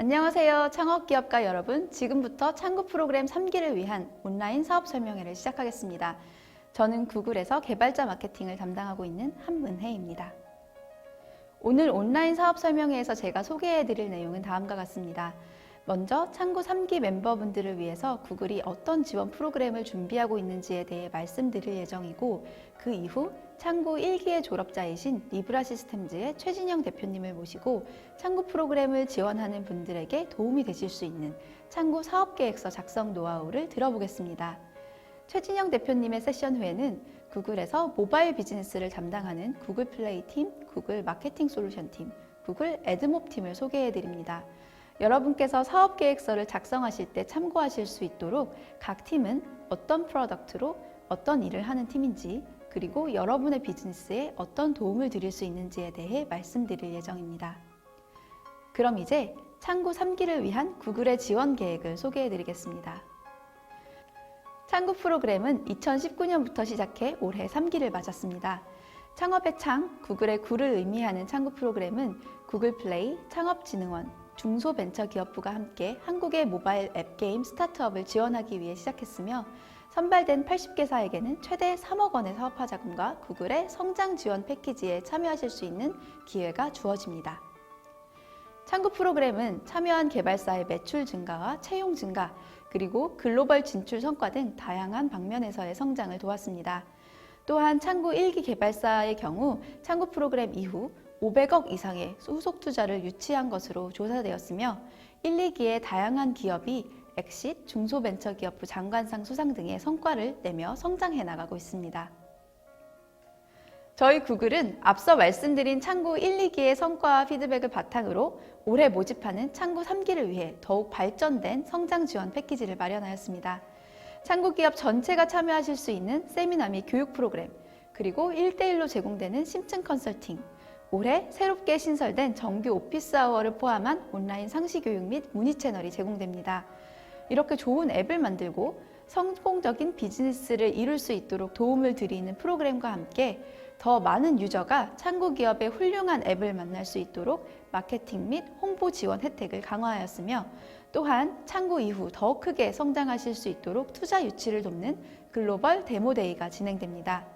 안녕하세요. 창업기업가 여러분. 지금부터 창구 프로그램 3기를 위한 온라인 사업 설명회를 시작하겠습니다. 저는 구글에서 개발자 마케팅을 담당하고 있는 한문혜입니다. 오늘 온라인 사업 설명회에서 제가 소개해드릴 내용은 다음과 같습니다. 먼저 창구 3기 멤버분들을 위해서 구글이 어떤 지원 프로그램을 준비하고 있는지에 대해 말씀드릴 예정이고, 그 이후 창구 1기의 졸업자이신 리브라 시스템즈의 최진영 대표님을 모시고 창구 프로그램을 지원하는 분들에게 도움이 되실 수 있는 창구 사업계획서 작성 노하우를 들어보겠습니다. 최진영 대표님의 세션 후에는 구글에서 모바일 비즈니스를 담당하는 구글 플레이 팀, 구글 마케팅 솔루션 팀, 구글 애드몹 팀을 소개해드립니다. 여러분께서 사업계획서를 작성하실 때 참고하실 수 있도록 각 팀은 어떤 프로덕트로 어떤 일을 하는 팀인지, 그리고 여러분의 비즈니스에 어떤 도움을 드릴 수 있는지에 대해 말씀드릴 예정입니다. 그럼 이제 창구 3기를 위한 구글의 지원 계획을 소개해 드리겠습니다. 창구 프로그램은 2019년부터 시작해 올해 3기를 맞았습니다. 창업의 창, 구글의 구를 의미하는 창구 프로그램은 구글 플레이, 창업진흥원, 중소벤처기업부가 함께 한국의 모바일 앱게임 스타트업을 지원하기 위해 시작했으며, 선발된 80개사에게는 최대 3억 원의 사업화 자금과 구글의 성장 지원 패키지에 참여하실 수 있는 기회가 주어집니다. 창구 프로그램은 참여한 개발사의 매출 증가와 채용 증가, 그리고 글로벌 진출 성과 등 다양한 방면에서의 성장을 도왔습니다. 또한 창구 1기 개발사의 경우 창구 프로그램 이후 500억 이상의 후속 투자를 유치한 것으로 조사되었으며, 1, 2기의 다양한 기업이 엑싯, 중소벤처기업부 장관상 수상 등의 성과를 내며 성장해 나가고 있습니다. 저희 구글은 앞서 말씀드린 창구 1, 2기의 성과와 피드백을 바탕으로 올해 모집하는 창구 3기를 위해 더욱 발전된 성장 지원 패키지를 마련하였습니다. 창구 기업 전체가 참여하실 수 있는 세미나 및 교육 프로그램, 그리고 1대1로 제공되는 심층 컨설팅, 올해 새롭게 신설된 정규 오피스 아워를 포함한 온라인 상시 교육 및 문의 채널이 제공됩니다. 이렇게 좋은 앱을 만들고 성공적인 비즈니스를 이룰 수 있도록 도움을 드리는 프로그램과 함께 더 많은 유저가 창구 기업의 훌륭한 앱을 만날 수 있도록 마케팅 및 홍보 지원 혜택을 강화하였으며, 또한 창구 이후 더 크게 성장하실 수 있도록 투자 유치를 돕는 글로벌 데모데이가 진행됩니다.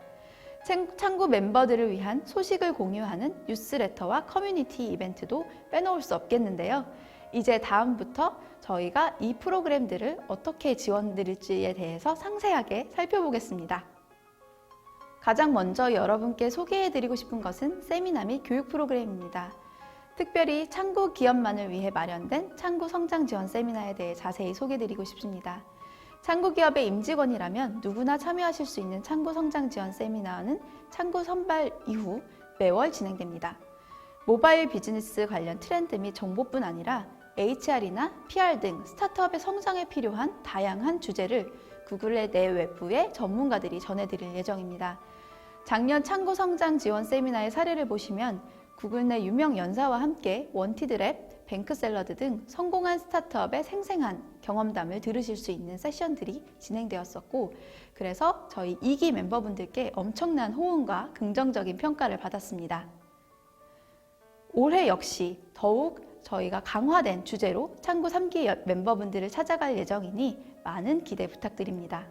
창구 멤버들을 위한 소식을 공유하는 뉴스레터와 커뮤니티 이벤트도 빼놓을 수 없겠는데요. 이제 다음부터 저희가 이 프로그램들을 어떻게 지원드릴지에 대해서 상세하게 살펴보겠습니다. 가장 먼저 여러분께 소개해드리고 싶은 것은 세미나 및 교육 프로그램입니다. 특별히 창구 기업만을 위해 마련된 창구 성장 지원 세미나에 대해 자세히 소개드리고 싶습니다. 창구 기업의 임직원이라면 누구나 참여하실 수 있는 창구 성장 지원 세미나는 창구 선발 이후 매월 진행됩니다. 모바일 비즈니스 관련 트렌드 및 정보뿐 아니라 HR이나 PR 등 스타트업의 성장에 필요한 다양한 주제를 구글의 내 외부의 전문가들이 전해드릴 예정입니다. 작년 창구 성장 지원 세미나의 사례를 보시면 구글 내 유명 연사와 함께 원티드랩, 뱅크샐러드 등 성공한 스타트업의 생생한 경험담을 들으실 수 있는 세션들이 진행되었었고, 그래서 저희 2기 멤버분들께 엄청난 호응과 긍정적인 평가를 받았습니다. 올해 역시 더욱 저희가 강화된 주제로 창구 3기 멤버분들을 찾아갈 예정이니 많은 기대 부탁드립니다.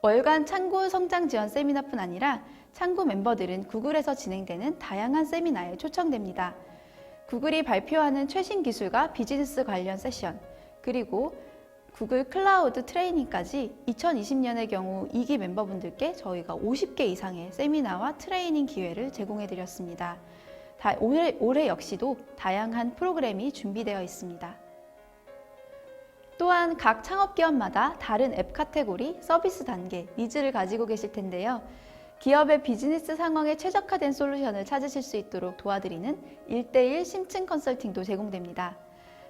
월간 창구 성장 지원 세미나뿐 아니라 창구 멤버들은 구글에서 진행되는 다양한 세미나에 초청됩니다. 구글이 발표하는 최신 기술과 비즈니스 관련 세션, 그리고 구글 클라우드 트레이닝까지 2020년의 경우 2기 멤버분들께 저희가 50개 이상의 세미나와 트레이닝 기회를 제공해 드렸습니다. 올해 역시도 다양한 프로그램이 준비되어 있습니다. 또한 각 창업기업마다 다른 앱 카테고리, 서비스 단계, 니즈를 가지고 계실 텐데요. 기업의 비즈니스 상황에 최적화된 솔루션을 찾으실 수 있도록 도와드리는 1대1 심층 컨설팅도 제공됩니다.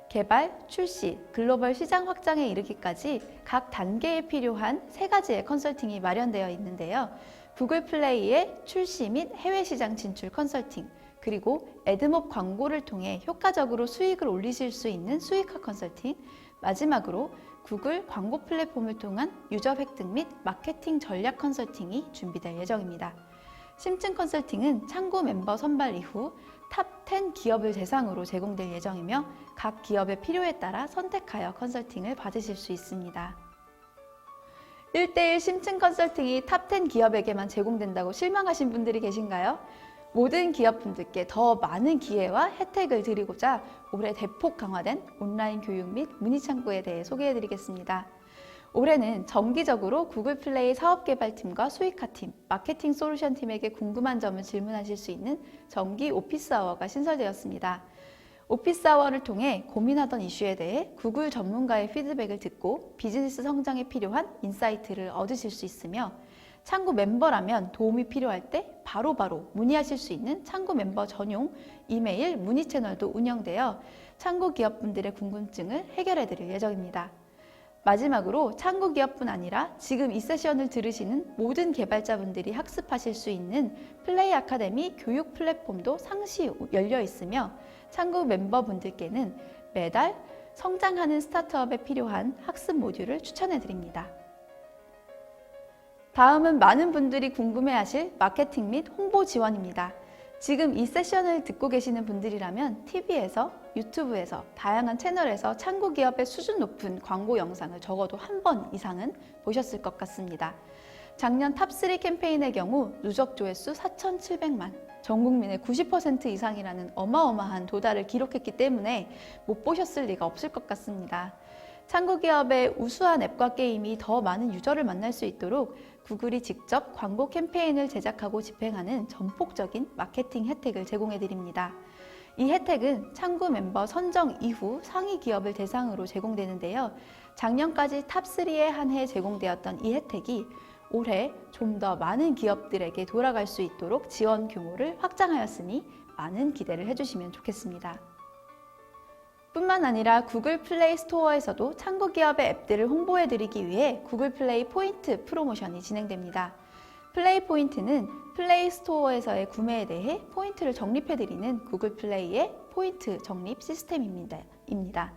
개발, 출시, 글로벌 시장 확장에 이르기까지 각 단계에 필요한 3가지의 컨설팅이 마련되어 있는데요. 구글 플레이의 출시 및 해외 시장 진출 컨설팅, 그리고 애드몹 광고를 통해 효과적으로 수익을 올리실 수 있는 수익화 컨설팅, 마지막으로 구글 광고 플랫폼을 통한 유저 획득 및 마케팅 전략 컨설팅이 준비될 예정입니다. 심층 컨설팅은 창구 멤버 선발 이후 탑 탑10 기업을 대상으로 제공될 예정이며 각 기업의 필요에 따라 선택하여 컨설팅을 받으실 수 있습니다. 1:1 심층 컨설팅이 탑10 기업에게만 제공된다고 실망하신 분들이 계신가요? 모든 기업분들께 더 많은 기회와 혜택을 드리고자 올해 대폭 강화된 온라인 교육 및 문의창구에 대해 소개해드리겠습니다. 올해는 정기적으로 구글 플레이 사업개발팀과 수익화팀, 마케팅 솔루션팀에게 궁금한 점을 질문하실 수 있는 정기 오피스 아워가 신설되었습니다. 오피스 아워를 통해 고민하던 이슈에 대해 구글 전문가의 피드백을 듣고 비즈니스 성장에 필요한 인사이트를 얻으실 수 있으며 창구 멤버라면 도움이 필요할 때 바로바로 문의하실 수 있는 창구 멤버 전용 이메일 문의 채널도 운영되어 창구 기업분들의 궁금증을 해결해 드릴 예정입니다. 마지막으로 창구 기업뿐 아니라 지금 이 세션을 들으시는 모든 개발자분들이 학습하실 수 있는 플레이 아카데미 교육 플랫폼도 상시 열려 있으며 창구 멤버분들께는 매달 성장하는 스타트업에 필요한 학습 모듈을 추천해 드립니다. 다음은 많은 분들이 궁금해하실 마케팅 및 홍보 지원입니다. 지금 이 세션을 듣고 계시는 분들이라면 TV에서, 유튜브에서, 다양한 채널에서 창구 기업의 수준 높은 광고 영상을 적어도 한 번 이상은 보셨을 것 같습니다. 작년 탑3 캠페인의 경우 누적 조회수 4,700만, 전 국민의 90% 이상이라는 어마어마한 도달을 기록했기 때문에 못 보셨을 리가 없을 것 같습니다. 창구 기업의 우수한 앱과 게임이 더 많은 유저를 만날 수 있도록 구글이 직접 광고 캠페인을 제작하고 집행하는 전폭적인 마케팅 혜택을 제공해 드립니다. 이 혜택은 창구 멤버 선정 이후 상위 기업을 대상으로 제공되는데요. 작년까지 탑3에 한해 제공되었던 이 혜택이 올해 좀 더 많은 기업들에게 돌아갈 수 있도록 지원 규모를 확장하였으니 많은 기대를 해주시면 좋겠습니다. 뿐만 아니라 구글 플레이 스토어에서도 창구 기업의 앱들을 홍보해드리기 위해 구글 플레이 포인트 프로모션이 진행됩니다. 플레이 포인트는 플레이 스토어에서의 구매에 대해 포인트를 적립해드리는 구글 플레이의 포인트 적립 시스템입니다.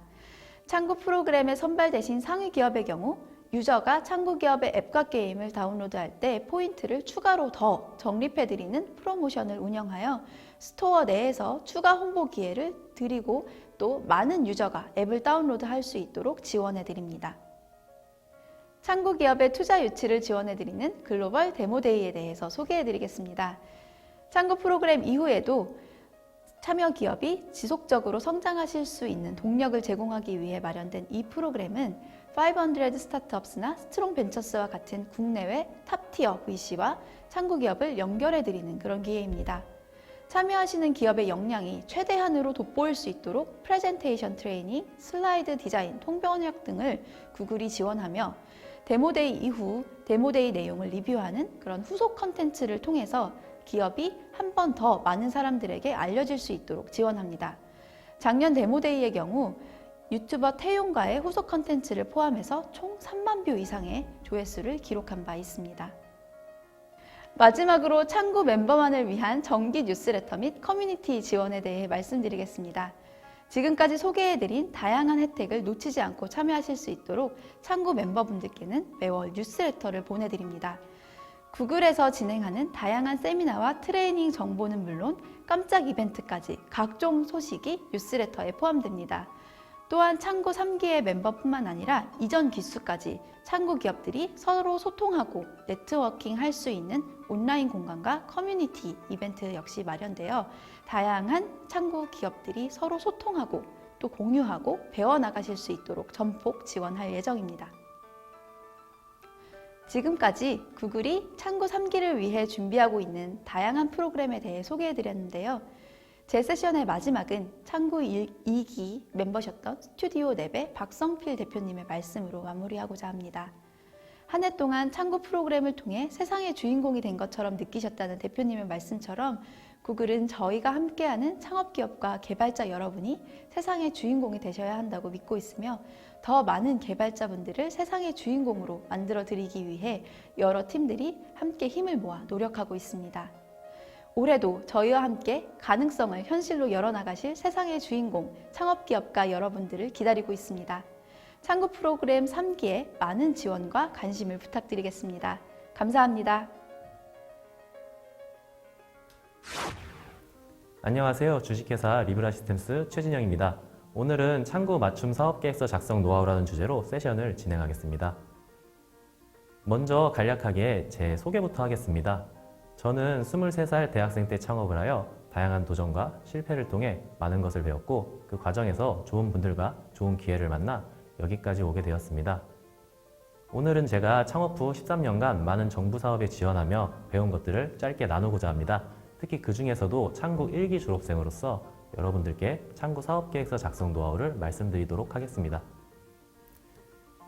창구 프로그램에 선발되신 상위 기업의 경우 유저가 창구 기업의 앱과 게임을 다운로드할 때 포인트를 추가로 더 적립해드리는 프로모션을 운영하여 스토어 내에서 추가 홍보 기회를 드리고 또 많은 유저가 앱을 다운로드할 수 있도록 지원해드립니다. 창구 기업의 투자 유치를 지원해드리는 글로벌 데모데이에 대해서 소개해드리겠습니다. 창구 프로그램 이후에도 참여 기업이 지속적으로 성장하실 수 있는 동력을 제공하기 위해 마련된 이 프로그램은 500 스타트업스나 스트롱 벤처스와 같은 국내외 탑티어 VC와 창구 기업을 연결해드리는 그런 기회입니다. 참여하시는 기업의 역량이 최대한으로 돋보일 수 있도록 프레젠테이션 트레이닝, 슬라이드 디자인, 통번역 등을 구글이 지원하며 데모데이 이후 데모데이 내용을 리뷰하는 그런 후속 컨텐츠를 통해서 기업이 한 번 더 많은 사람들에게 알려질 수 있도록 지원합니다. 작년 데모데이의 경우 유튜버 태용과의 후속 컨텐츠를 포함해서 총 3만 뷰 이상의 조회수를 기록한 바 있습니다. 마지막으로 창구 멤버만을 위한 정기 뉴스레터 및 커뮤니티 지원에 대해 말씀드리겠습니다. 지금까지 소개해드린 다양한 혜택을 놓치지 않고 참여하실 수 있도록 창구 멤버분들께는 매월 뉴스레터를 보내드립니다. 구글에서 진행하는 다양한 세미나와 트레이닝 정보는 물론 깜짝 이벤트까지 각종 소식이 뉴스레터에 포함됩니다. 또한 창구 3기의 멤버뿐만 아니라 이전 기수까지 창구 기업들이 서로 소통하고 네트워킹 할 수 있는 온라인 공간과 커뮤니티 이벤트 역시 마련되어 다양한 창구 기업들이 서로 소통하고 또 공유하고 배워나가실 수 있도록 전폭 지원할 예정입니다. 지금까지 구글이 창구 3기를 위해 준비하고 있는 다양한 프로그램에 대해 소개해드렸는데요. 제 세션의 마지막은 창구 2기 멤버셨던 스튜디오 랩의 박성필 대표님의 말씀으로 마무리하고자 합니다. 한 해 동안 창구 프로그램을 통해 세상의 주인공이 된 것처럼 느끼셨다는 대표님의 말씀처럼 구글은 저희가 함께하는 창업기업과 개발자 여러분이 세상의 주인공이 되셔야 한다고 믿고 있으며 더 많은 개발자분들을 세상의 주인공으로 만들어 드리기 위해 여러 팀들이 함께 힘을 모아 노력하고 있습니다. 올해도 저희와 함께 가능성을 현실로 열어나가실 세상의 주인공, 창업기업가 여러분들을 기다리고 있습니다. 창구 프로그램 3기에 많은 지원과 관심을 부탁드리겠습니다. 감사합니다. 안녕하세요. 주식회사 리브라시스템스 최진영입니다. 오늘은 창구 맞춤 사업계획서 작성 노하우라는 주제로 세션을 진행하겠습니다. 먼저 간략하게 제 소개부터 하겠습니다. 저는 23살 대학생 때 창업을 하여 다양한 도전과 실패를 통해 많은 것을 배웠고 그 과정에서 좋은 분들과 좋은 기회를 만나 여기까지 오게 되었습니다. 오늘은 제가 창업 후 13년간 많은 정부 사업에 지원하며 배운 것들을 짧게 나누고자 합니다. 특히 그 중에서도 창구 1기 졸업생으로서 여러분들께 창구 사업계획서 작성 노하우를 말씀드리도록 하겠습니다.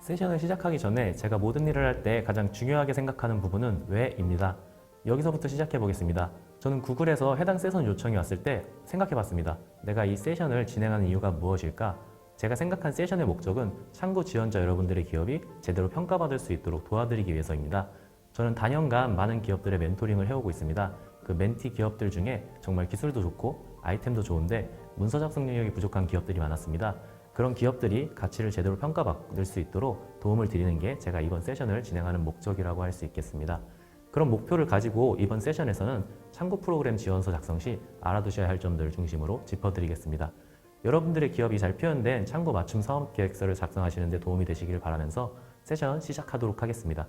세션을 시작하기 전에 제가 모든 일을 할 때 가장 중요하게 생각하는 부분은 왜입니다. 여기서부터 시작해 보겠습니다. 저는 구글에서 해당 세션 요청이 왔을 때 생각해 봤습니다. 내가 이 세션을 진행하는 이유가 무엇일까? 제가 생각한 세션의 목적은 창구 지원자 여러분들의 기업이 제대로 평가받을 수 있도록 도와드리기 위해서입니다. 저는 다년간 많은 기업들의 멘토링을 해오고 있습니다. 그 멘티 기업들 중에 정말 기술도 좋고 아이템도 좋은데 문서 작성 능력이 부족한 기업들이 많았습니다. 그런 기업들이 가치를 제대로 평가받을 수 있도록 도움을 드리는 게 제가 이번 세션을 진행하는 목적이라고 할 수 있겠습니다. 그런 목표를 가지고 이번 세션에서는 창구 프로그램 지원서 작성 시 알아두셔야 할 점들을 중심으로 짚어드리겠습니다. 여러분들의 기업이 잘 표현된 창구 맞춤 사업 계획서를 작성하시는 데 도움이 되시길 바라면서 세션 시작하도록 하겠습니다.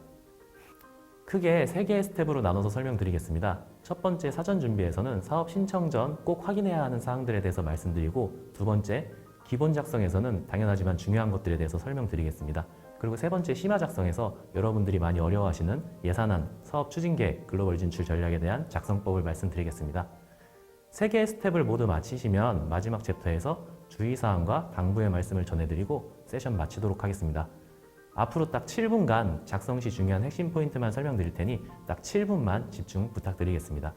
크게 3개의 스텝으로 나눠서 설명드리겠습니다. 첫 번째 사전 준비에서는 사업 신청 전 꼭 확인해야 하는 사항들에 대해서 말씀드리고, 두 번째 기본 작성에서는 당연하지만 중요한 것들에 대해서 설명드리겠습니다. 그리고 세 번째 심화 작성에서 여러분들이 많이 어려워하시는 예산안, 사업 추진 계획, 글로벌 진출 전략에 대한 작성법을 말씀드리겠습니다. 3개의 스텝을 모두 마치시면 마지막 챕터에서 주의사항과 당부의 말씀을 전해드리고 세션 마치도록 하겠습니다. 앞으로 딱 7분간 작성 시 중요한 핵심 포인트만 설명드릴 테니 딱 7분만 집중 부탁드리겠습니다.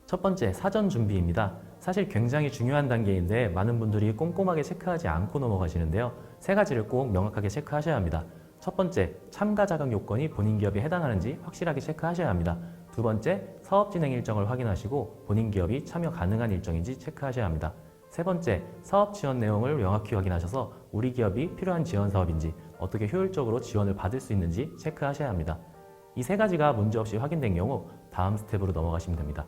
첫 번째, 사전 준비입니다. 사실 굉장히 중요한 단계인데 많은 분들이 꼼꼼하게 체크하지 않고 넘어가시는데요. 3가지를 꼭 명확하게 체크하셔야 합니다. 첫 번째, 참가 자격 요건이 본인 기업에 해당하는지 확실하게 체크하셔야 합니다. 두 번째, 사업 진행 일정을 확인하시고 본인 기업이 참여 가능한 일정인지 체크하셔야 합니다. 세 번째, 사업 지원 내용을 명확히 확인하셔서 우리 기업이 필요한 지원 사업인지 어떻게 효율적으로 지원을 받을 수 있는지 체크하셔야 합니다. 이 3가지가 문제없이 확인된 경우 다음 스텝으로 넘어가시면 됩니다.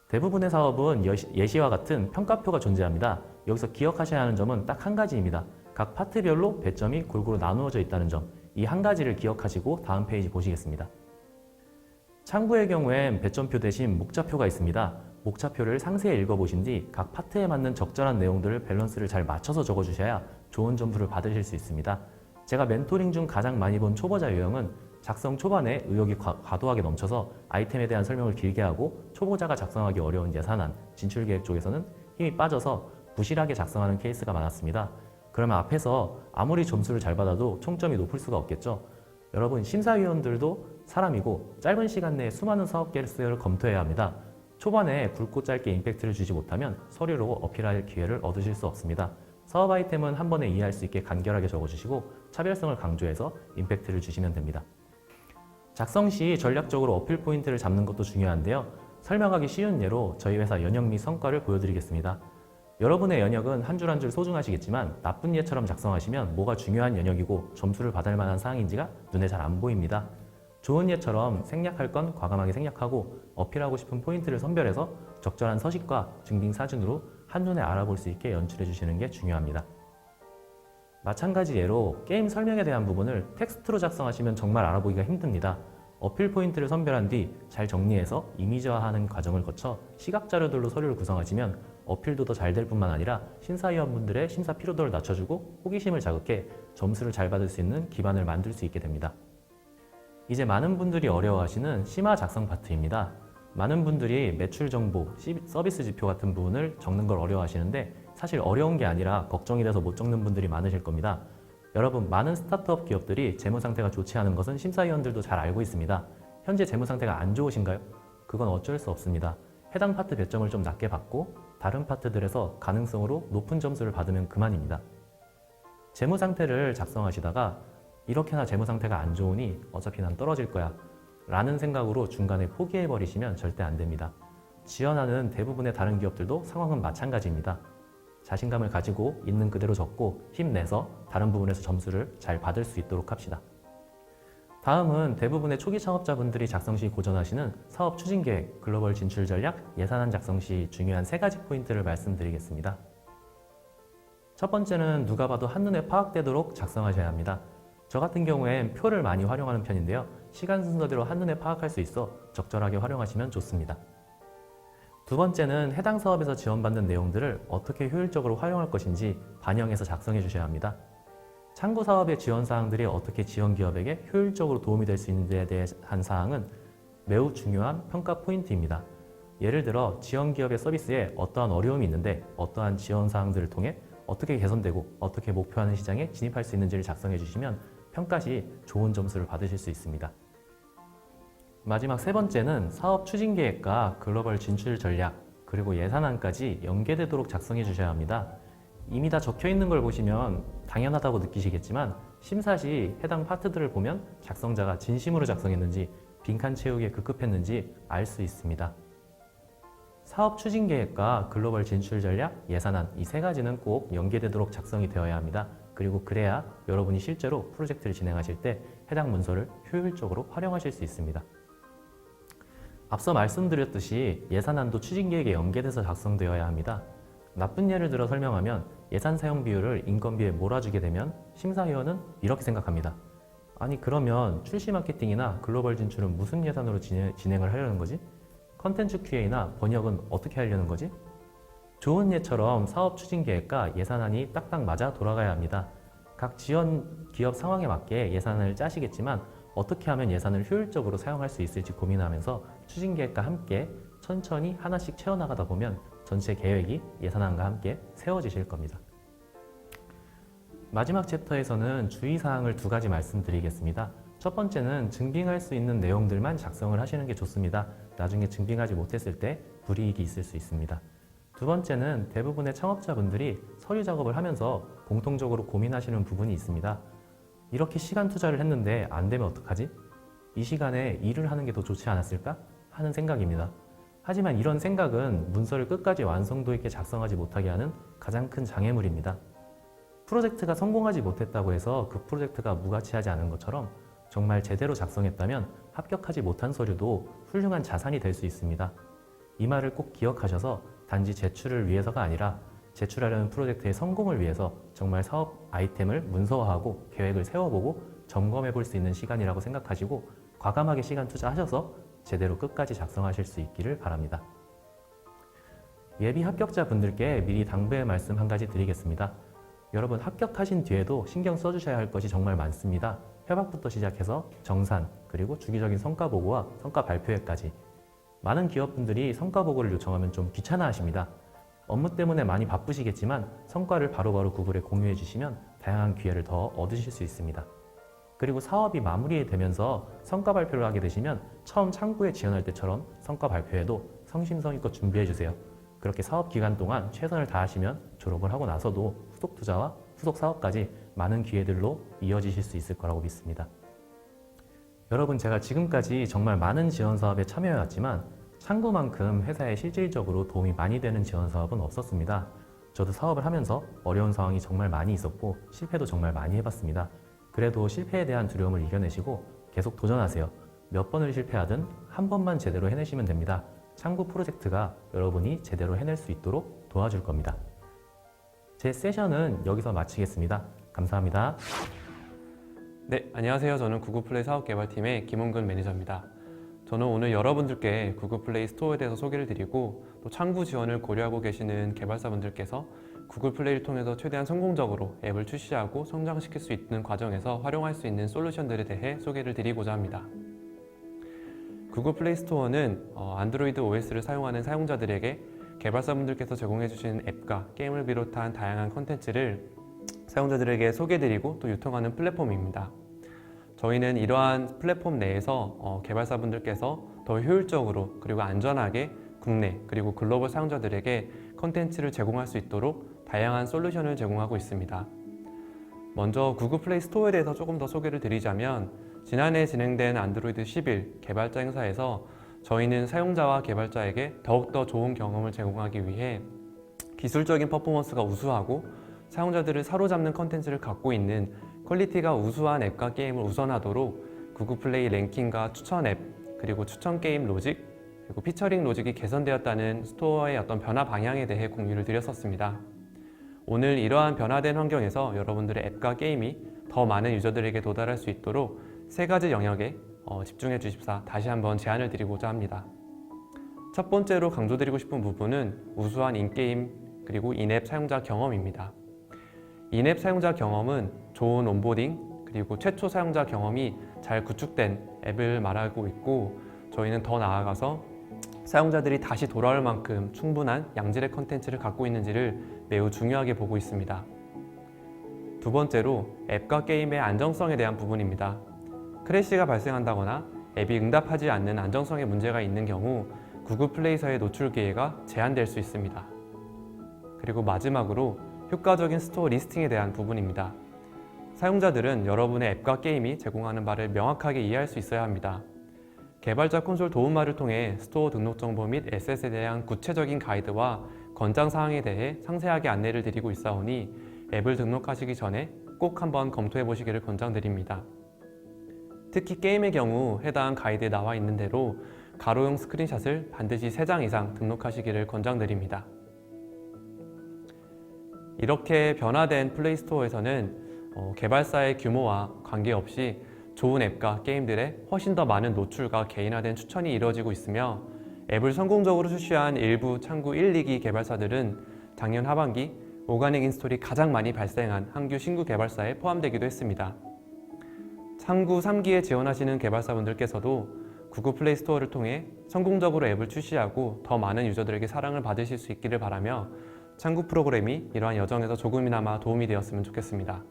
대부분의 사업은 예시와 같은 평가표가 존재합니다. 여기서 기억하셔야 하는 점은 딱 한 가지입니다. 각 파트별로 배점이 골고루 나누어져 있다는 점, 이 한 가지를 기억하시고 다음 페이지 보시겠습니다. 창구의 경우엔 배점표 대신 목차표가 있습니다. 목차표를 상세히 읽어보신 뒤 각 파트에 맞는 적절한 내용들을 밸런스를 잘 맞춰서 적어주셔야 좋은 점수를 받으실 수 있습니다. 제가 멘토링 중 가장 많이 본 초보자 유형은 작성 초반에 의욕이 과도하게 넘쳐서 아이템에 대한 설명을 길게 하고 초보자가 작성하기 어려운 예산안, 진출계획 쪽에서는 힘이 빠져서 부실하게 작성하는 케이스가 많았습니다. 그러면 앞에서 아무리 점수를 잘 받아도 총점이 높을 수가 없겠죠. 여러분, 심사위원들도 사람이고 짧은 시간 내에 수많은 사업 계획서를 검토해야 합니다. 초반에 굵고 짧게 임팩트를 주지 못하면 서류로 어필할 기회를 얻으실 수 없습니다. 사업 아이템은 한 번에 이해할 수 있게 간결하게 적어주시고 차별성을 강조해서 임팩트를 주시면 됩니다. 작성 시 전략적으로 어필 포인트를 잡는 것도 중요한데요. 설명하기 쉬운 예로 저희 회사 연역 및 성과를 보여드리겠습니다. 여러분의 연역은 한 줄 한 줄 소중하시겠지만 나쁜 예처럼 작성하시면 뭐가 중요한 연역이고 점수를 받을 만한 사항인지가 눈에 잘 안 보입니다. 좋은 예처럼 생략할 건 과감하게 생략하고 어필하고 싶은 포인트를 선별해서 적절한 서식과 증빙 사진으로 한눈에 알아볼 수 있게 연출해 주시는 게 중요합니다. 마찬가지 예로 게임 설명에 대한 부분을 텍스트로 작성하시면 정말 알아보기가 힘듭니다. 어필 포인트를 선별한 뒤 잘 정리해서 이미지화하는 과정을 거쳐 시각 자료들로 서류를 구성하시면 어필도 더 잘 될 뿐만 아니라 심사위원분들의 심사 피로도를 낮춰주고 호기심을 자극해 점수를 잘 받을 수 있는 기반을 만들 수 있게 됩니다. 이제 많은 분들이 어려워하시는 심화 작성 파트입니다. 많은 분들이 매출 정보, 서비스 지표 같은 부분을 적는 걸 어려워하시는데 사실 어려운 게 아니라 걱정이 돼서 못 적는 분들이 많으실 겁니다. 여러분, 많은 스타트업 기업들이 재무 상태가 좋지 않은 것은 심사위원들도 잘 알고 있습니다. 현재 재무 상태가 안 좋으신가요? 그건 어쩔 수 없습니다. 해당 파트 배점을 좀 낮게 받고 다른 파트들에서 가능성으로 높은 점수를 받으면 그만입니다. 재무 상태를 작성하시다가 이렇게나 재무 상태가 안 좋으니 어차피 난 떨어질 거야 라는 생각으로 중간에 포기해버리시면 절대 안 됩니다. 지원하는 대부분의 다른 기업들도 상황은 마찬가지입니다. 자신감을 가지고 있는 그대로 적고 힘내서 다른 부분에서 점수를 잘 받을 수 있도록 합시다. 다음은 대부분의 초기 창업자분들이 작성 시 고전하시는 사업 추진 계획, 글로벌 진출 전략, 예산안 작성 시 중요한 3가지 포인트를 말씀드리겠습니다. 첫 번째는 누가 봐도 한눈에 파악되도록 작성하셔야 합니다. 저 같은 경우엔 표를 많이 활용하는 편인데요. 시간 순서대로 한눈에 파악할 수 있어 적절하게 활용하시면 좋습니다. 두 번째는 해당 사업에서 지원받는 내용들을 어떻게 효율적으로 활용할 것인지 반영해서 작성해 주셔야 합니다. 창구 사업의 지원 사항들이 어떻게 지원 기업에게 효율적으로 도움이 될 수 있는지에 대한 사항은 매우 중요한 평가 포인트입니다. 예를 들어 지원 기업의 서비스에 어떠한 어려움이 있는데 어떠한 지원 사항들을 통해 어떻게 개선되고 어떻게 목표하는 시장에 진입할 수 있는지를 작성해 주시면 평가 시 좋은 점수를 받으실 수 있습니다. 마지막 3번째는 사업 추진 계획과 글로벌 진출 전략, 그리고 예산안까지 연계되도록 작성해 주셔야 합니다. 이미 다 적혀 있는 걸 보시면 당연하다고 느끼시겠지만 심사 시 해당 파트들을 보면 작성자가 진심으로 작성했는지 빈칸 채우기에 급급했는지 알 수 있습니다. 사업 추진 계획과 글로벌 진출 전략, 예산안 이 3가지는 꼭 연계되도록 작성이 되어야 합니다. 그리고 그래야 여러분이 실제로 프로젝트를 진행하실 때 해당 문서를 효율적으로 활용하실 수 있습니다. 앞서 말씀드렸듯이 예산안도 추진 계획에 연계돼서 작성되어야 합니다. 나쁜 예를 들어 설명하면 예산 사용 비율을 인건비에 몰아주게 되면 심사위원은 이렇게 생각합니다. 아니 그러면 출시 마케팅이나 글로벌 진출은 무슨 예산으로 진행을 하려는 거지? 컨텐츠 QA나 번역은 어떻게 하려는 거지? 좋은 예처럼 사업 추진 계획과 예산안이 딱딱 맞아 돌아가야 합니다. 각 지원 기업 상황에 맞게 예산을 짜시겠지만 어떻게 하면 예산을 효율적으로 사용할 수 있을지 고민하면서 추진 계획과 함께 천천히 하나씩 채워나가다 보면 전체 계획이 예산안과 함께 세워지실 겁니다. 마지막 챕터에서는 주의사항을 2가지 말씀드리겠습니다. 첫 번째는 증빙할 수 있는 내용들만 작성을 하시는 게 좋습니다. 나중에 증빙하지 못했을 때 불이익이 있을 수 있습니다. 두 번째는 대부분의 창업자분들이 서류 작업을 하면서 공통적으로 고민하시는 부분이 있습니다. 이렇게 시간 투자를 했는데 안 되면 어떡하지? 이 시간에 일을 하는 게 더 좋지 않았을까? 하는 생각입니다. 하지만 이런 생각은 문서를 끝까지 완성도 있게 작성하지 못하게 하는 가장 큰 장애물입니다. 프로젝트가 성공하지 못했다고 해서 그 프로젝트가 무가치하지 않은 것처럼 정말 제대로 작성했다면 합격하지 못한 서류도 훌륭한 자산이 될 수 있습니다. 이 말을 꼭 기억하셔서 단지 제출을 위해서가 아니라 제출하려는 프로젝트의 성공을 위해서 정말 사업 아이템을 문서화하고 계획을 세워보고 점검해 볼 수 있는 시간이라고 생각하시고 과감하게 시간 투자하셔서 제대로 끝까지 작성하실 수 있기를 바랍니다. 예비 합격자분들께 미리 당부의 말씀 한 가지 드리겠습니다. 여러분 합격하신 뒤에도 신경 써주셔야 할 것이 정말 많습니다. 협약부터 시작해서 정산, 그리고 주기적인 성과 보고와 성과 발표회까지. 많은 기업분들이 성과 보고를 요청하면 좀 귀찮아 하십니다. 업무 때문에 많이 바쁘시겠지만 성과를 바로바로 구글에 공유해 주시면 다양한 기회를 더 얻으실 수 있습니다. 그리고 사업이 마무리되면서 성과 발표를 하게 되시면 처음 창구에 지원할 때처럼 성과 발표에도 성심성의껏 준비해 주세요. 그렇게 사업 기간 동안 최선을 다하시면 졸업을 하고 나서도 후속 투자와 후속 사업까지 많은 기회들로 이어지실 수 있을 거라고 믿습니다. 여러분, 제가 지금까지 정말 많은 지원 사업에 참여해왔지만 창구만큼 회사에 실질적으로 도움이 많이 되는 지원 사업은 없었습니다. 저도 사업을 하면서 어려운 상황이 정말 많이 있었고 실패도 정말 많이 해봤습니다. 그래도 실패에 대한 두려움을 이겨내시고 계속 도전하세요. 몇 번을 실패하든 한 번만 제대로 해내시면 됩니다. 창구 프로젝트가 여러분이 제대로 해낼 수 있도록 도와줄 겁니다. 제 세션은 여기서 마치겠습니다. 감사합니다. 네, 안녕하세요. 저는 구글플레이 사업개발팀의 김원근 매니저입니다. 저는 오늘 여러분들께 구글플레이 스토어에 대해서 소개를 드리고 또 창구 지원을 고려하고 계시는 개발사분들께서 구글플레이를 통해서 최대한 성공적으로 앱을 출시하고 성장시킬 수 있는 과정에서 활용할 수 있는 솔루션들에 대해 소개를 드리고자 합니다. 구글 플레이 스토어는 안드로이드 OS를 사용하는 사용자들에게 개발사분들께서 제공해주신 앱과 게임을 비롯한 다양한 콘텐츠를 사용자들에게 소개해드리고 또 유통하는 플랫폼입니다. 저희는 이러한 플랫폼 내에서 개발사분들께서 더 효율적으로 그리고 안전하게 국내 그리고 글로벌 사용자들에게 콘텐츠를 제공할 수 있도록 다양한 솔루션을 제공하고 있습니다. 먼저 구글 플레이 스토어에 대해서 조금 더 소개를 드리자면 지난해 진행된 안드로이드 11 개발자 행사에서 저희는 사용자와 개발자에게 더욱더 좋은 경험을 제공하기 위해 기술적인 퍼포먼스가 우수하고 사용자들을 사로잡는 컨텐츠를 갖고 있는 퀄리티가 우수한 앱과 게임을 우선하도록 구글 플레이 랭킹과 추천 앱, 그리고 추천 게임 로직, 그리고 피처링 로직이 개선되었다는 스토어의 어떤 변화 방향에 대해 공유를 드렸었습니다. 오늘 이러한 변화된 환경에서 여러분들의 앱과 게임이 더 많은 유저들에게 도달할 수 있도록 3가지 영역에 집중해 주십사 다시 한번 제안을 드리고자 합니다. 첫 번째로 강조드리고 싶은 부분은 우수한 인게임 그리고 인앱 사용자 경험입니다. 인앱 사용자 경험은 좋은 온보딩 그리고 최초 사용자 경험이 잘 구축된 앱을 말하고 있고, 저희는 더 나아가서 사용자들이 다시 돌아올 만큼 충분한 양질의 컨텐츠를 갖고 있는지를 매우 중요하게 보고 있습니다. 두 번째로 앱과 게임의 안정성에 대한 부분입니다. 크래시가 발생한다거나 앱이 응답하지 않는 안정성에 문제가 있는 경우 구글 플레이서의 노출 기회가 제한될 수 있습니다. 그리고 마지막으로 효과적인 스토어 리스팅에 대한 부분입니다. 사용자들은 여러분의 앱과 게임이 제공하는 바를 명확하게 이해할 수 있어야 합니다. 개발자 콘솔 도움말을 통해 스토어 등록 정보 및 에셋에 대한 구체적인 가이드와 권장 사항에 대해 상세하게 안내를 드리고 있사오니 앱을 등록하시기 전에 꼭 한번 검토해 보시기를 권장드립니다. 특히 게임의 경우 해당 가이드에 나와 있는 대로 가로용 스크린샷을 반드시 3장 이상 등록하시기를 권장드립니다. 이렇게 변화된 플레이스토어에서는 개발사의 규모와 관계없이 좋은 앱과 게임들의 훨씬 더 많은 노출과 개인화된 추천이 이루어지고 있으며, 앱을 성공적으로 출시한 일부 창구 1, 2기 개발사들은 작년 하반기 오가닉 인스톨이 가장 많이 발생한 한규 신규 개발사에 포함되기도 했습니다. 창구 3기에 지원하시는 개발사분들께서도 구글 플레이 스토어를 통해 성공적으로 앱을 출시하고 더 많은 유저들에게 사랑을 받으실 수 있기를 바라며, 창구 프로그램이 이러한 여정에서 조금이나마 도움이 되었으면 좋겠습니다.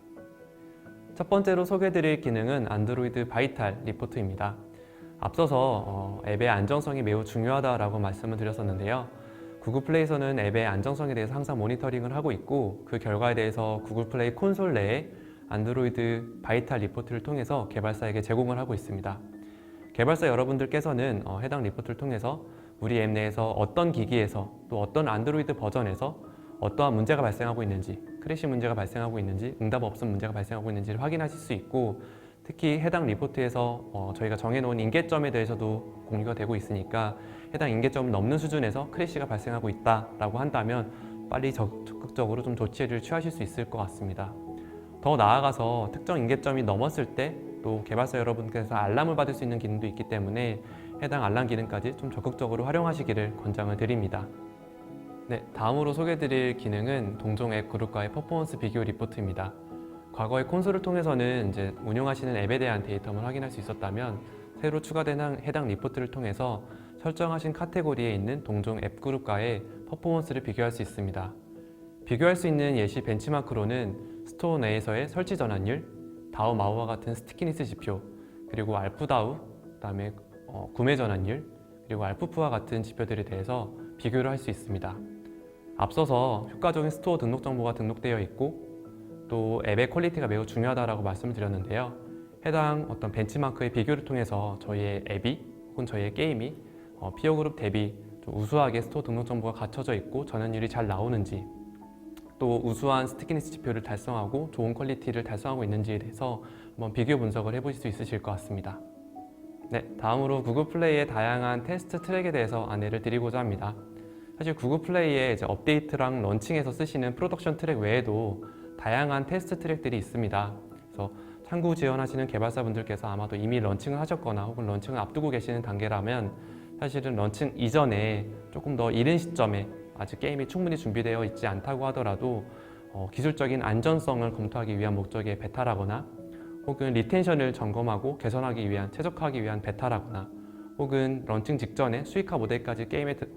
첫 번째로 소개해드릴 기능은 안드로이드 바이탈 리포트입니다. 앞서서 앱의 안정성이 매우 중요하다고 말씀을 드렸었는데요. 구글 플레이에서는 앱의 안정성에 대해서 항상 모니터링을 하고 있고, 그 결과에 대해서 구글 플레이 콘솔 내에 안드로이드 바이탈 리포트를 통해서 개발사에게 제공을 하고 있습니다. 개발사 여러분들께서는 해당 리포트를 통해서 우리 앱 내에서 어떤 기기에서 또 어떤 안드로이드 버전에서 어떠한 문제가 발생하고 있는지, 크래시 문제가 발생하고 있는지, 응답 없음 문제가 발생하고 있는지를 확인하실 수 있고, 특히 해당 리포트에서 저희가 정해놓은 인계점에 대해서도 공유가 되고 있으니까 해당 인계점을 넘는 수준에서 크래시가 발생하고 있다라고 한다면 빨리 적극적으로 좀 조치를 취하실 수 있을 것 같습니다. 더 나아가서 특정 인계점이 넘었을 때 또 개발사 여러분께서 알람을 받을 수 있는 기능도 있기 때문에 해당 알람 기능까지 좀 적극적으로 활용하시기를 권장을 드립니다. 네, 다음으로 소개해드릴 기능은 동종 앱 그룹과의 퍼포먼스 비교 리포트입니다. 과거의 콘솔을 통해서는 이제 운영하시는 앱에 대한 데이터만 확인할 수 있었다면, 새로 추가된 해당 리포트를 통해서 설정하신 카테고리에 있는 동종 앱 그룹과의 퍼포먼스를 비교할 수 있습니다. 비교할 수 있는 예시 벤치마크로는 스토어 내에서의 설치 전환율, 다우 마우와 같은 스티키니스 지표, 그리고 알프다우, 그다음에 구매 전환율, 그리고 알프프와 같은 지표들에 대해서 비교를 할 수 있습니다. 앞서서 효과적인 스토어 등록 정보가 등록되어 있고 또 앱의 퀄리티가 매우 중요하다고 말씀을 드렸는데요. 해당 어떤 벤치마크의 비교를 통해서 저희의 앱이 혹은 저희의 게임이 피어 그룹 대비 좀 우수하게 스토어 등록 정보가 갖춰져 있고 전환율이 잘 나오는지, 또 우수한 스티키니스 지표를 달성하고 좋은 퀄리티를 달성하고 있는지에 대해서 한번 비교 분석을 해보실 수 있으실 것 같습니다. 네, 다음으로 구글 플레이의 다양한 테스트 트랙에 대해서 안내를 드리고자 합니다. 사실 구글 플레이의 이제 업데이트랑 런칭에서 쓰시는 프로덕션 트랙 외에도 다양한 테스트 트랙들이 있습니다. 그래서 창구 지원하시는 개발사분들께서 아마도 이미 런칭을 하셨거나 혹은 런칭을 앞두고 계시는 단계라면 사실은 런칭 이전에 조금 더 이른 시점에 아직 게임이 충분히 준비되어 있지 않다고 하더라도 기술적인 안전성을 검토하기 위한 목적의 베타라거나 혹은 리텐션을 점검하고 개선하기 위한, 최적화하기 위한 베타라거나 혹은 런칭 직전에 수익화 모델까지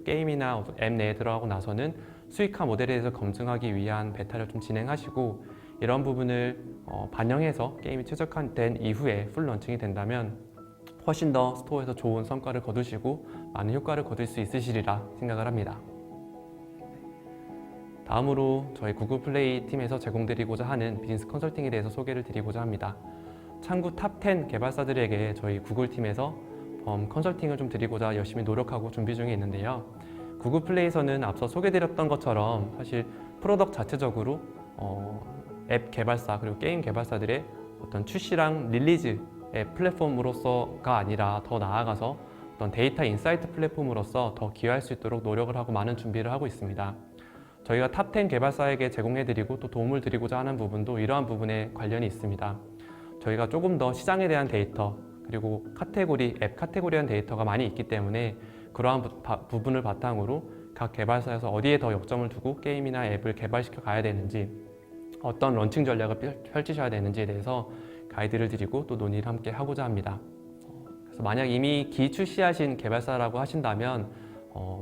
게임이나 앱 내에 들어가고 나서는 수익화 모델에 대해서 검증하기 위한 베타를 좀 진행하시고, 이런 부분을 반영해서 게임이 최적화된 이후에 풀 런칭이 된다면 훨씬 더 스토어에서 좋은 성과를 거두시고 많은 효과를 거둘 수 있으시리라 생각을 합니다. 다음으로 저희 구글 플레이 팀에서 제공드리고자 하는 비즈니스 컨설팅에 대해서 소개를 드리고자 합니다. 창구 탑10 개발사들에게 저희 구글 팀에서 컨설팅을 좀 드리고자 열심히 노력하고 준비 중에 있는데요. 구글 플레이에서는 앞서 소개드렸던 것처럼 사실 프로덕트 자체적으로 앱 개발사 그리고 게임 개발사들의 어떤 출시랑 릴리즈에 앱 플랫폼으로서가 아니라 더 나아가서 어떤 데이터 인사이트 플랫폼으로서 더 기여할 수 있도록 노력을 하고 많은 준비를 하고 있습니다. 저희가 탑10 개발사에게 제공해드리고 또 도움을 드리고자 하는 부분도 이러한 부분에 관련이 있습니다. 저희가 조금 더 시장에 대한 데이터 그리고 앱 카테고리한 데이터가 많이 있기 때문에 그러한 부분을 바탕으로 각 개발사에서 어디에 더 역점을 두고 게임이나 앱을 개발시켜 가야 되는지 어떤 런칭 전략을 펼치셔야 되는지에 대해서 가이드를 드리고 또 논의를 함께 하고자 합니다. 그래서 만약 이미 기출시하신 개발사라고 하신다면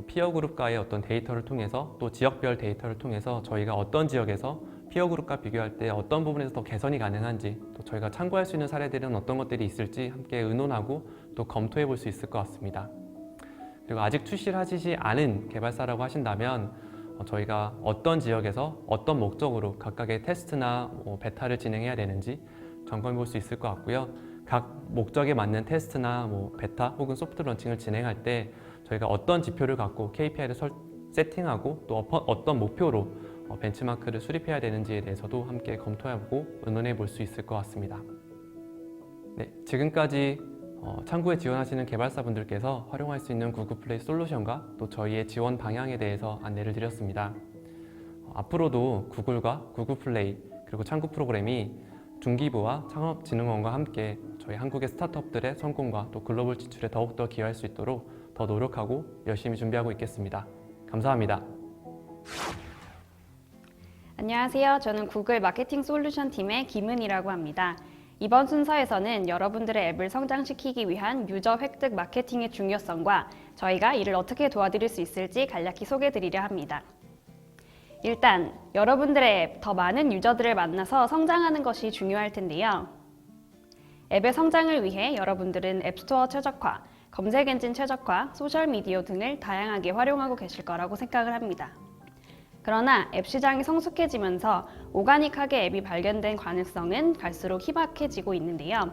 피어그룹과의 어떤 데이터를 통해서 또 지역별 데이터를 통해서 저희가 어떤 지역에서 피어그룹과 비교할 때 어떤 부분에서 더 개선이 가능한지 또 저희가 참고할 수 있는 사례들은 어떤 것들이 있을지 함께 의논하고 또 검토해 볼 수 있을 것 같습니다. 그리고 아직 출시를 하시지 않은 개발사라고 하신다면 저희가 어떤 지역에서 어떤 목적으로 각각의 테스트나 베타를 진행해야 되는지 점검해 볼 수 있을 것 같고요. 각 목적에 맞는 테스트나 베타 혹은 소프트 런칭을 진행할 때 저희가 어떤 지표를 갖고 KPI를 세팅하고 또 어떤 목표로 벤치마크를 수립해야 되는지에 대해서도 함께 검토해보고 의논해 볼 수 있을 것 같습니다. 네, 지금까지 창구에 지원하시는 개발사분들께서 활용할 수 있는 구글 플레이 솔루션과 또 저희의 지원 방향에 대해서 안내를 드렸습니다. 앞으로도 구글과 구글 플레이 그리고 창구 프로그램이 중기부와 창업진흥원과 함께 저희 한국의 스타트업들의 성공과 또 글로벌 진출에 더욱더 기여할 수 있도록 더 노력하고 열심히 준비하고 있겠습니다. 감사합니다. 안녕하세요. 저는 구글 마케팅 솔루션 팀의 김은이라고 합니다. 이번 순서에서는 여러분들의 앱을 성장시키기 위한 유저 획득 마케팅의 중요성과 저희가 이를 어떻게 도와드릴 수 있을지 간략히 소개해드리려 합니다. 일단 여러분들의 앱, 더 많은 유저들을 만나서 성장하는 것이 중요할 텐데요. 앱의 성장을 위해 여러분들은 앱스토어 최적화, 검색 엔진 최적화, 소셜미디어 등을 다양하게 활용하고 계실 거라고 생각을 합니다. 그러나 앱 시장이 성숙해지면서 오가닉하게 앱이 발견된 가능성은 갈수록 희박해지고 있는데요.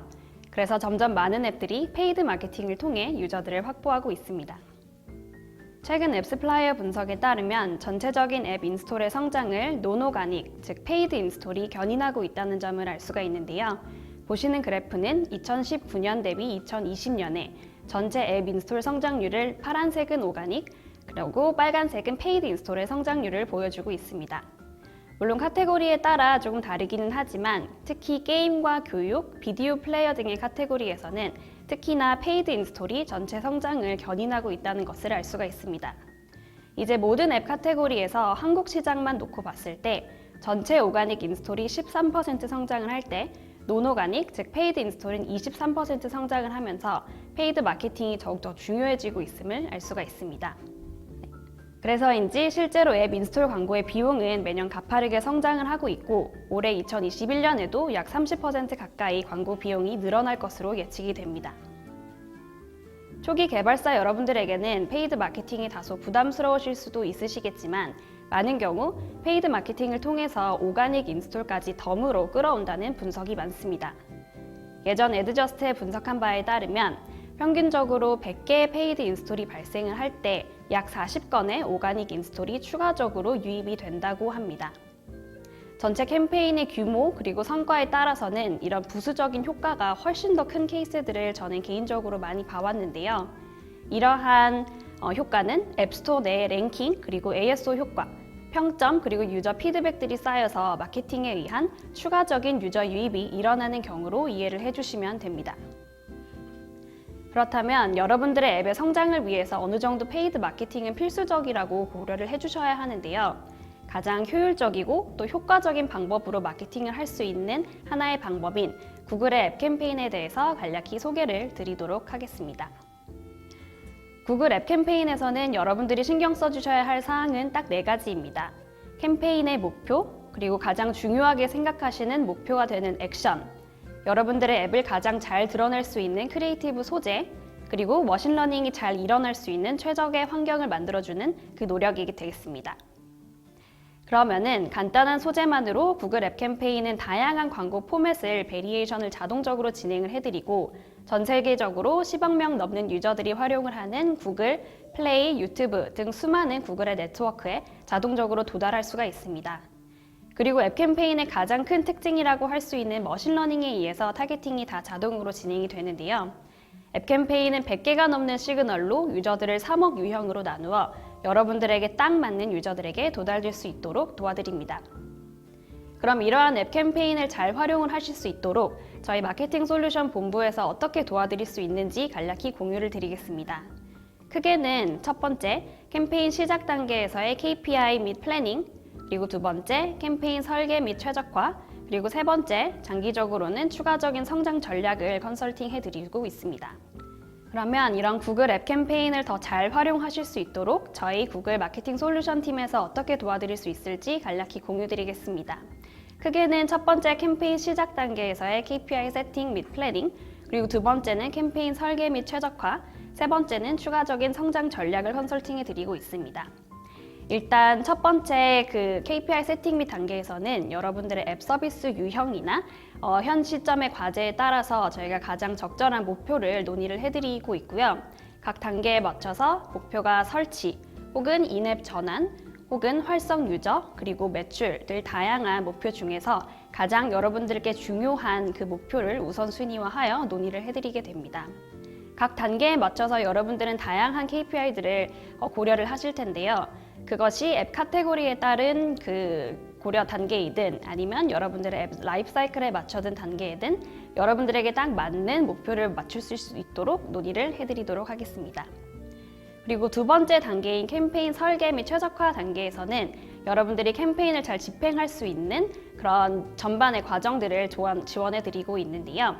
그래서 점점 많은 앱들이 페이드 마케팅을 통해 유저들을 확보하고 있습니다. 최근 앱스플라이어 분석에 따르면 전체적인 앱 인스톨의 성장을 논오가닉, 즉 페이드 인스톨이 견인하고 있다는 점을 알 수가 있는데요. 보시는 그래프는 2019년 대비 2020년에 전체 앱 인스톨 성장률을 파란색은 오가닉, 그리고 빨간색은 페이드 인스톨의 성장률을 보여주고 있습니다. 물론 카테고리에 따라 조금 다르기는 하지만 특히 게임과 교육, 비디오 플레이어 등의 카테고리에서는 특히나 페이드 인스톨이 전체 성장을 견인하고 있다는 것을 알 수가 있습니다. 이제 모든 앱 카테고리에서 한국 시장만 놓고 봤을 때 전체 오가닉 인스톨이 13% 성장을 할 때 논오가닉, 즉 페이드 인스톨은 23% 성장을 하면서 페이드 마케팅이 더욱더 중요해지고 있음을 알 수가 있습니다. 그래서인지 실제로 앱 인스톨 광고의 비용은 매년 가파르게 성장을 하고 있고 올해 2021년에도 약 30% 가까이 광고 비용이 늘어날 것으로 예측이 됩니다. 초기 개발사 여러분들에게는 페이드 마케팅이 다소 부담스러우실 수도 있으시겠지만 많은 경우 페이드 마케팅을 통해서 오가닉 인스톨까지 덤으로 끌어온다는 분석이 많습니다. 예전 에드저스트에 분석한 바에 따르면 평균적으로 100개의 페이드 인스톨이 발생을 할 때 약 40건의 오가닉 인스톨이 추가적으로 유입이 된다고 합니다. 전체 캠페인의 규모 그리고 성과에 따라서는 이런 부수적인 효과가 훨씬 더 큰 케이스들을 저는 개인적으로 많이 봐왔는데요. 이러한 효과는 앱스토어 내의 랭킹 그리고 ASO 효과, 평점 그리고 유저 피드백들이 쌓여서 마케팅에 의한 추가적인 유저 유입이 일어나는 경우로 이해를 해주시면 됩니다. 그렇다면 여러분들의 앱의 성장을 위해서 어느 정도 페이드 마케팅은 필수적이라고 고려를 해주셔야 하는데요. 가장 효율적이고 또 효과적인 방법으로 마케팅을 할 수 있는 하나의 방법인 구글의 앱 캠페인에 대해서 간략히 소개를 드리도록 하겠습니다. 구글 앱 캠페인에서는 여러분들이 신경 써주셔야 할 사항은 딱 4가지입니다. 캠페인의 목표, 그리고 가장 중요하게 생각하시는 목표가 되는 액션, 여러분들의 앱을 가장 잘 드러낼 수 있는 크리에이티브 소재, 그리고 머신러닝이 잘 일어날 수 있는 최적의 환경을 만들어주는 그 노력이 되겠습니다. 그러면은 간단한 소재만으로 구글 앱 캠페인은 다양한 광고 포맷을 베리에이션을 자동적으로 진행을 해드리고 전 세계적으로 10억 명 넘는 유저들이 활용을 하는 구글, 플레이, 유튜브 등 수많은 구글의 네트워크에 자동적으로 도달할 수가 있습니다. 그리고 앱 캠페인의 가장 큰 특징이라고 할 수 있는 머신러닝에 의해서 타겟팅이 다 자동으로 진행이 되는데요. 앱 캠페인은 100개가 넘는 시그널로 유저들을 3억 유형으로 나누어 여러분들에게 딱 맞는 유저들에게 도달될 수 있도록 도와드립니다. 그럼 이러한 앱 캠페인을 잘 활용을 하실 수 있도록 저희 마케팅 솔루션 본부에서 어떻게 도와드릴 수 있는지 간략히 공유를 드리겠습니다. 크게는 첫 번째, 캠페인 시작 단계에서의 KPI 및 플래닝, 그리고 두 번째, 캠페인 설계 및 최적화, 그리고 세 번째, 장기적으로는 추가적인 성장 전략을 컨설팅 해드리고 있습니다. 그러면 이런 구글 앱 캠페인을 더 잘 활용하실 수 있도록 저희 구글 마케팅 솔루션 팀에서 어떻게 도와드릴 수 있을지 간략히 공유드리겠습니다. 크게는 첫 번째 캠페인 시작 단계에서의 KPI 세팅 및 플래닝, 그리고 두 번째는 캠페인 설계 및 최적화, 세 번째는 추가적인 성장 전략을 컨설팅해 드리고 있습니다. 일단 첫 번째 KPI 세팅 및 단계에서는 여러분들의 앱 서비스 유형이나 현 시점의 과제에 따라서 저희가 가장 적절한 목표를 논의를 해드리고 있고요. 각 단계에 맞춰서 목표가 설치, 혹은 인앱 전환, 혹은 활성 유저, 그리고 매출 등 다양한 목표 중에서 가장 여러분들께 중요한 그 목표를 우선순위화하여 논의를 해드리게 됩니다. 각 단계에 맞춰서 여러분들은 다양한 KPI들을 고려를 하실 텐데요. 그것이 앱 카테고리에 따른 고려 단계이든 아니면 여러분들의 앱 라이프 사이클에 맞춰든 단계이든 여러분들에게 딱 맞는 목표를 맞출 수 있도록 논의를 해드리도록 하겠습니다. 그리고 두 번째 단계인 캠페인 설계 및 최적화 단계에서는 여러분들이 캠페인을 잘 집행할 수 있는 그런 전반의 과정들을 지원해드리고 있는데요.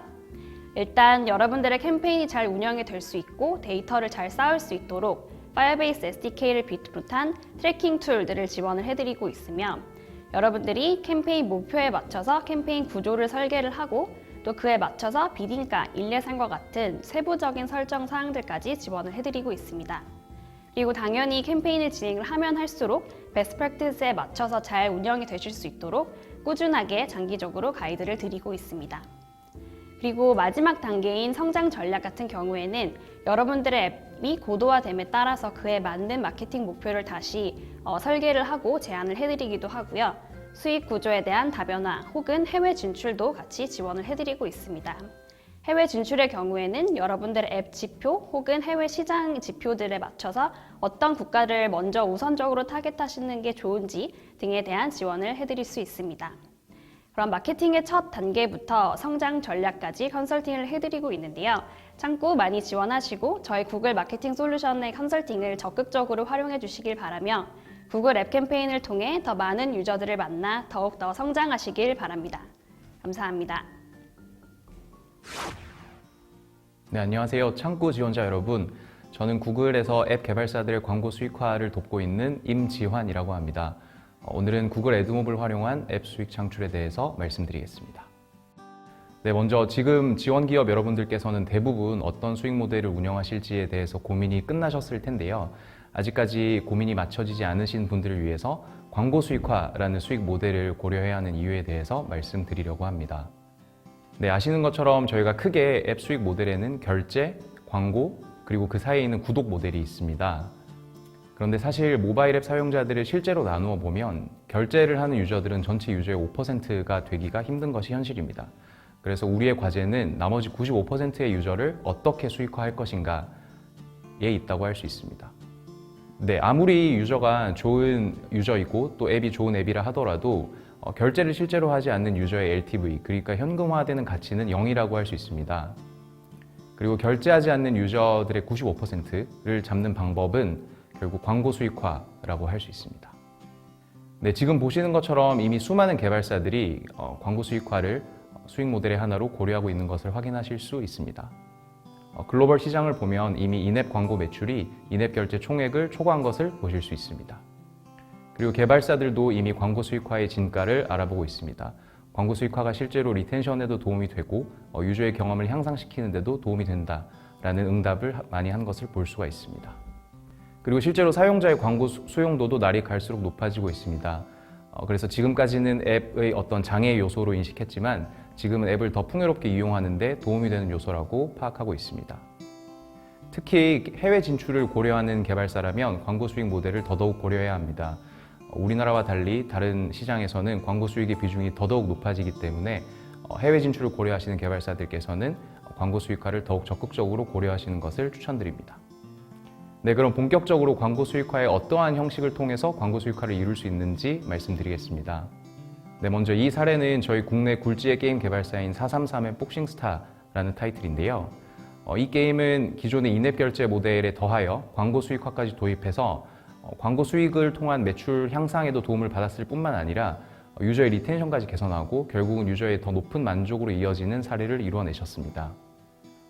일단 여러분들의 캠페인이 잘 운영이 될 수 있고 데이터를 잘 쌓을 수 있도록 파이어베이스 SDK를 비롯한 트래킹 툴들을 지원을 해드리고 있으며 여러분들이 캠페인 목표에 맞춰서 캠페인 구조를 설계를 하고 또 그에 맞춰서 비딩가, 인례상과 같은 세부적인 설정 사항들까지 지원을 해드리고 있습니다. 그리고 당연히 캠페인을 진행을 하면 할수록 베스트 프랙티스에 맞춰서 잘 운영이 되실 수 있도록 꾸준하게 장기적으로 가이드를 드리고 있습니다. 그리고 마지막 단계인 성장 전략 같은 경우에는 여러분들의 앱이 고도화됨에 따라서 그에 맞는 마케팅 목표를 다시 설계를 하고 제안을 해드리기도 하고요. 수익 구조에 대한 다변화 혹은 해외 진출도 같이 지원을 해드리고 있습니다. 해외 진출의 경우에는 여러분들의 앱 지표 혹은 해외 시장 지표들에 맞춰서 어떤 국가를 먼저 우선적으로 타겟하시는 게 좋은지 등에 대한 지원을 해드릴 수 있습니다. 그럼 마케팅의 첫 단계부터 성장 전략까지 컨설팅을 해드리고 있는데요. 참고 많이 지원하시고 저희 구글 마케팅 솔루션의 컨설팅을 적극적으로 활용해 주시길 바라며 구글 앱 캠페인을 통해 더 많은 유저들을 만나 더욱더 성장하시길 바랍니다. 감사합니다. 네, 안녕하세요. 창구 지원자 여러분. 저는 구글에서 앱 개발사들의 광고 수익화를 돕고 있는 임지환이라고 합니다. 오늘은 구글 애드몹을 활용한 앱 수익 창출에 대해서 말씀드리겠습니다. 네, 먼저 지금 지원 기업 여러분들께서는 대부분 어떤 수익 모델을 운영하실지에 대해서 고민이 끝나셨을 텐데요. 아직까지 고민이 맞춰지지 않으신 분들을 위해서 광고 수익화라는 수익 모델을 고려해야 하는 이유에 대해서 말씀드리려고 합니다. 네, 아시는 것처럼 저희가 크게 앱 수익 모델에는 결제, 광고, 그리고 그 사이에 있는 구독 모델이 있습니다. 그런데 사실 모바일 앱 사용자들을 실제로 나누어 보면 결제를 하는 유저들은 전체 유저의 5%가 되기가 힘든 것이 현실입니다. 그래서 우리의 과제는 나머지 95%의 유저를 어떻게 수익화할 것인가에 있다고 할 수 있습니다. 네, 아무리 유저가 좋은 유저이고 또 앱이 좋은 앱이라 하더라도 결제를 실제로 하지 않는 유저의 LTV, 그러니까 현금화되는 가치는 0이라고 할 수 있습니다. 그리고 결제하지 않는 유저들의 95%를 잡는 방법은 결국 광고 수익화라고 할 수 있습니다. 네, 지금 보시는 것처럼 이미 수많은 개발사들이 광고 수익화를 수익 모델의 하나로 고려하고 있는 것을 확인하실 수 있습니다. 글로벌 시장을 보면 이미 인앱 광고 매출이 인앱 결제 총액을 초과한 것을 보실 수 있습니다. 그리고 개발사들도 이미 광고 수익화의 진가를 알아보고 있습니다. 광고 수익화가 실제로 리텐션에도 도움이 되고 유저의 경험을 향상시키는 데도 도움이 된다라는 응답을 많이 한 것을 볼 수가 있습니다. 그리고 실제로 사용자의 광고 수용도도 날이 갈수록 높아지고 있습니다. 그래서 지금까지는 앱의 어떤 장애 요소로 인식했지만 지금은 앱을 더 풍요롭게 이용하는 데 도움이 되는 요소라고 파악하고 있습니다. 특히 해외 진출을 고려하는 개발사라면 광고 수익 모델을 더더욱 고려해야 합니다. 우리나라와 달리 다른 시장에서는 광고 수익의 비중이 더더욱 높아지기 때문에 해외 진출을 고려하시는 개발사들께서는 광고 수익화를 더욱 적극적으로 고려하시는 것을 추천드립니다. 네, 그럼 본격적으로 광고 수익화의 어떠한 형식을 통해서 광고 수익화를 이룰 수 있는지 말씀드리겠습니다. 네, 먼저 이 사례는 저희 국내 굴지의 게임 개발사인 433의 복싱스타라는 타이틀인데요. 이 게임은 기존의 인앱 결제 모델에 더하여 광고 수익화까지 도입해서 광고 수익을 통한 매출 향상에도 도움을 받았을 뿐만 아니라 유저의 리텐션까지 개선하고 결국은 유저의 더 높은 만족으로 이어지는 사례를 이루어내셨습니다.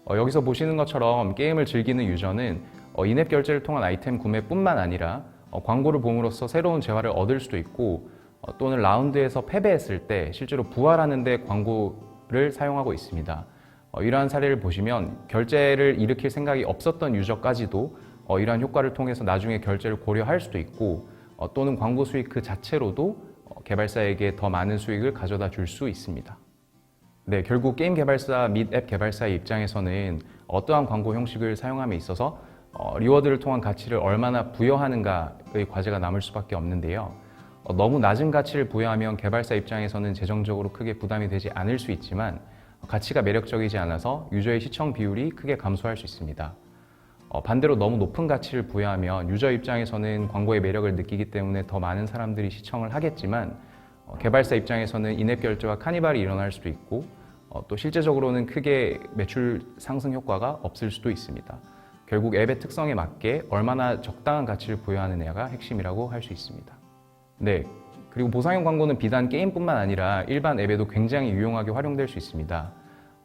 여기서 보시는 것처럼 게임을 즐기는 유저는 인앱 결제를 통한 아이템 구매뿐만 아니라 광고를 봄으로써 새로운 재화를 얻을 수도 있고 또는 라운드에서 패배했을 때 실제로 부활하는 데 광고를 사용하고 있습니다. 이러한 사례를 보시면 결제를 일으킬 생각이 없었던 유저까지도 이러한 효과를 통해서 나중에 결제를 고려할 수도 있고 또는 광고 수익 그 자체로도 개발사에게 더 많은 수익을 가져다 줄 수 있습니다. 네, 결국 게임 개발사 및 앱 개발사의 입장에서는 어떠한 광고 형식을 사용함에 있어서 리워드를 통한 가치를 얼마나 부여하는가의 과제가 남을 수밖에 없는데요. 너무 낮은 가치를 부여하면 개발사 입장에서는 재정적으로 크게 부담이 되지 않을 수 있지만 가치가 매력적이지 않아서 유저의 시청 비율이 크게 감소할 수 있습니다. 반대로 너무 높은 가치를 부여하면 유저 입장에서는 광고의 매력을 느끼기 때문에 더 많은 사람들이 시청을 하겠지만 개발사 입장에서는 인앱 결제와 카니발이 일어날 수도 있고 또 실제적으로는 크게 매출 상승 효과가 없을 수도 있습니다. 결국 앱의 특성에 맞게 얼마나 적당한 가치를 부여하느냐가 핵심이라고 할 수 있습니다. 네, 그리고 보상형 광고는 비단 게임뿐만 아니라 일반 앱에도 굉장히 유용하게 활용될 수 있습니다.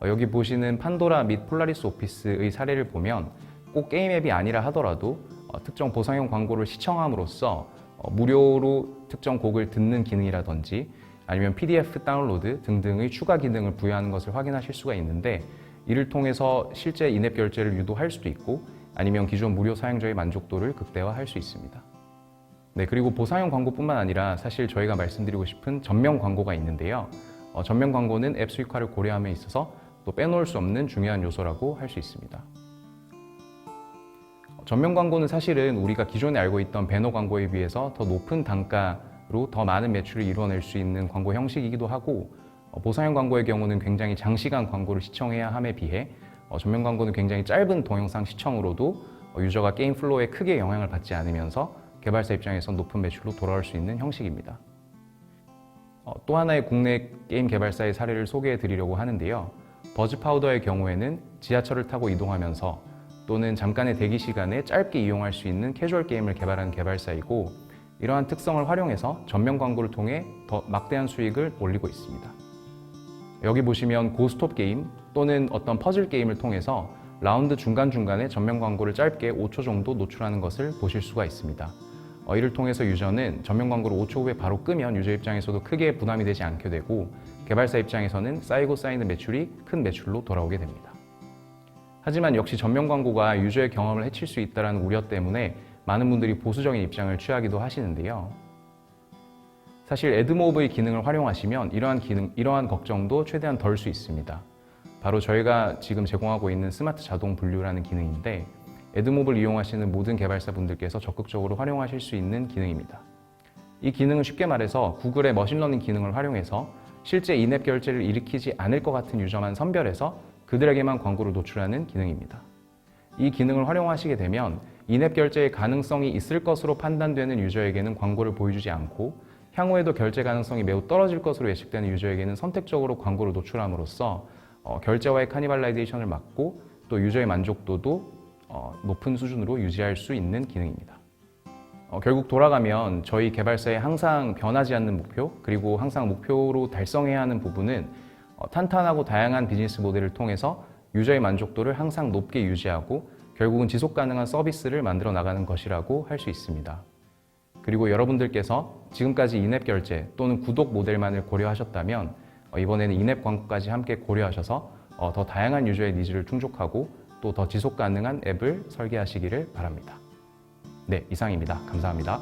여기 보시는 판도라 및 폴라리스 오피스의 사례를 보면 꼭 게임 앱이 아니라 하더라도 특정 보상형 광고를 시청함으로써 무료로 특정 곡을 듣는 기능이라든지 아니면 PDF 다운로드 등등의 추가 기능을 부여하는 것을 확인하실 수가 있는데 이를 통해서 실제 인앱 결제를 유도할 수도 있고 아니면 기존 무료 사용자의 만족도를 극대화할 수 있습니다. 네, 그리고 보상형 광고뿐만 아니라 사실 저희가 말씀드리고 싶은 전면 광고가 있는데요. 전면 광고는 앱 수익화를 고려함에 있어서 또 빼놓을 수 없는 중요한 요소라고 할 수 있습니다. 전면 광고는 사실은 우리가 기존에 알고 있던 배너 광고에 비해서 더 높은 단가로 더 많은 매출을 이루어낼 수 있는 광고 형식이기도 하고 보상형 광고의 경우는 굉장히 장시간 광고를 시청해야 함에 비해 전면 광고는 굉장히 짧은 동영상 시청으로도 유저가 게임 플로우에 크게 영향을 받지 않으면서 개발사 입장에선 높은 매출로 돌아올 수 있는 형식입니다. 또 하나의 국내 게임 개발사의 사례를 소개해 드리려고 하는데요. 버즈파우더의 경우에는 지하철을 타고 이동하면서 또는 잠깐의 대기 시간에 짧게 이용할 수 있는 캐주얼 게임을 개발한 개발사이고 이러한 특성을 활용해서 전면 광고를 통해 더 막대한 수익을 올리고 있습니다. 여기 보시면 고스톱 게임 또는 어떤 퍼즐 게임을 통해서 라운드 중간중간에 전면 광고를 짧게 5초 정도 노출하는 것을 보실 수가 있습니다. 이를 통해서 유저는 전면 광고를 5초 후에 바로 끄면 유저 입장에서도 크게 부담이 되지 않게 되고 개발사 입장에서는 쌓이고 쌓이는 매출이 큰 매출로 돌아오게 됩니다. 하지만 역시 전면 광고가 유저의 경험을 해칠 수 있다는 우려 때문에 많은 분들이 보수적인 입장을 취하기도 하시는데요. 사실 애드모브의 기능을 활용하시면 이러한 걱정도 최대한 덜 수 있습니다. 바로 저희가 지금 제공하고 있는 스마트 자동 분류라는 기능인데 애드모브를 이용하시는 모든 개발사분들께서 적극적으로 활용하실 수 있는 기능입니다. 이 기능은 쉽게 말해서 구글의 머신러닝 기능을 활용해서 실제 인앱 결제를 일으키지 않을 것 같은 유저만 선별해서 그들에게만 광고를 노출하는 기능입니다. 이 기능을 활용하시게 되면 인앱 결제의 가능성이 있을 것으로 판단되는 유저에게는 광고를 보여주지 않고 향후에도 결제 가능성이 매우 떨어질 것으로 예측되는 유저에게는 선택적으로 광고를 노출함으로써 결제와의 카니발라이제이션을 막고 또 유저의 만족도도 높은 수준으로 유지할 수 있는 기능입니다. 결국 돌아가면 저희 개발사의 항상 변하지 않는 목표 그리고 항상 목표로 달성해야 하는 부분은 탄탄하고 다양한 비즈니스 모델을 통해서 유저의 만족도를 항상 높게 유지하고 결국은 지속 가능한 서비스를 만들어 나가는 것이라고 할 수 있습니다. 그리고 여러분들께서 지금까지 인앱 결제 또는 구독 모델만을 고려하셨다면 이번에는 인앱 광고까지 함께 고려하셔서 더 다양한 유저의 니즈를 충족하고 또 더 지속 가능한 앱을 설계하시기를 바랍니다. 네, 이상입니다. 감사합니다.